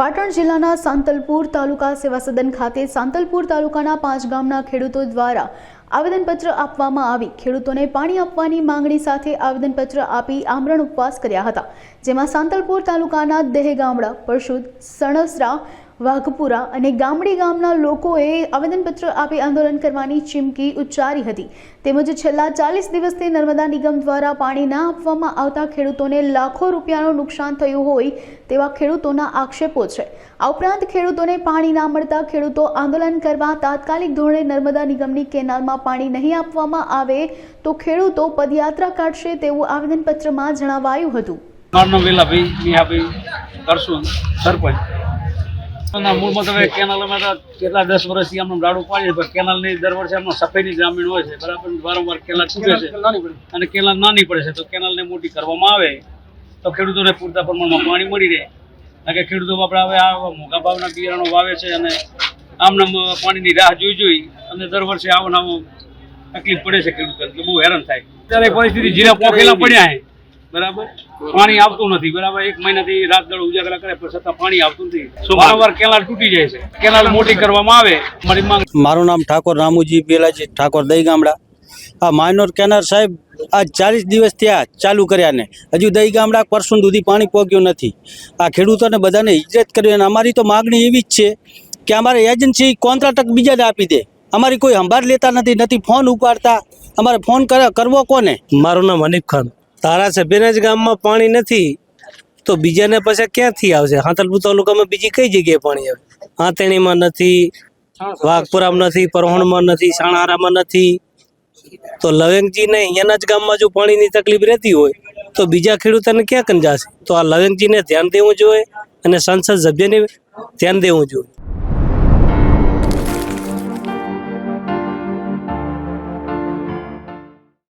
પાટણ જિલ્લાના સાંતલપુર તાલુકા સેવા સદન ખાતે સાંતલપુર તાલુકાના 5 ગામના ખેડૂતો દ્વારા આવેદનપત્ર આપવામાં આવી ખેડૂતોને પાણી આપવાની માંગણી સાથે આવેદનપત્ર આપી આમરણ ઉપવાસ કર્યા હતા, જેમાં સાંતલપુર તાલુકાના દહેગામડા, પરશુદ, સણસરા, વાઘપુરા અને ગામડી ગામના લોકોએ આવેદનપત્ર આપી આંદોલન કરવાની ચીમકી ઉચ્ચારી હતી. તેમજ છેલ્લા 40 દિવસથી નર્મદા નિગમ દ્વારા પાણી ના આપવામાં આવતા ખેડૂતોને લાખો રૂપિયાનું નુકસાન થયું હોય તેવા ખેડૂતોના આક્ષેપો છે. આ ઉપરાંત ખેડૂતોને પાણી ના મળતા ખેડૂતો આંદોલન કરવા તાત્કાલિક ધોરણે નર્મદા નિગમની કેનાલમાં પાણી નહીં આપવામાં આવે તો ખેડૂતો પદયાત્રા કાઢશે તેવું આવેદનપત્રમાં જણાવાયું હતું. મૂળમાં તમે કેનાલમાં કેટલા 10 વર્ષથી આમ રાડું પાડીએ પણ કેનાલની દર વર્ષે આમ સફેદી ગ્રામીણ હોય છે, બરાબર. વારંવાર કેનાલ તૂટે છે અને કેનાલ નાની પડે છે, તો કેનાલને મોટી કરવામાં આવે તો ખેડૂતોને પૂરતા પ્રમાણમાં પાણી મળી રહે. કારણ કે ખેડૂતો આપણે હવે આ મોંઘા ભાવના બિયારણો વાવે છે અને આમનામ પાણીની રાહ જોઈ અને દર વર્ષે આવો નવો તકલીફ પડે છે ખેડૂતોને, એટલે બહુ હેરાન થાય. ત્યારે પરિસ્થિતિ જીરા પોખેલા પડ્યા છે, બરાબર. પાણી આવતું નથી, બરાબર. 1 મહિનાથી રાત દાડો ઉજાગરા કરે પણ છતાં પાણી આવતું નથી. વારંવાર કેનાલ તૂટી જાય છે. કેનાલ મોટી કરવામાં આવે મારી માંગ. મારું નામ ઠાકોર રામુજી બેલાજી ઠાકોર દહીગામડા. આ માઇનોર કેનાલ સાહેબ આ 40 દિવસ થયા ચાલુ કર્યા ને હજુ દહીગામડા પરસું સુધી પાણી પહોંચ્યું નથી. આ ખેડૂતોને બધાને હિજરત કરી અને અમારી તો માગણી એવી જ છે કે અમારે એજન્સી કોન્ટ્રાક્ટ બીજાને આપી દે. અમારી કોઈ સંભાળ લેતા નથી ફોન ઉપાડતા. અમારે ફોન કરવો કોને? મારું નામ હનીફ ખાન. ધારાસભ્યના જ ગામમાં પાણી નથી તો બીજાને પછી ક્યાંથી આવશે? સાંતલપુર તાલુકામાં બીજી કઈ જગ્યાએ પાણી આવે? હાથેણીમાં નથી, વાઘપુરામાં નથી, પરહોણમાં નથી, સાણારામાં નથી, તો લવેંગજીને અહીંયાના જ ગામમાં જો પાણીની તકલીફ રહેતી હોય તો બીજા ખેડૂતોને ક્યાં કંજાશે? તો આ લવેંગજીને ધ્યાન દેવું જોઈએ અને સંસદ સભ્યને ધ્યાન દેવું જોઈએ.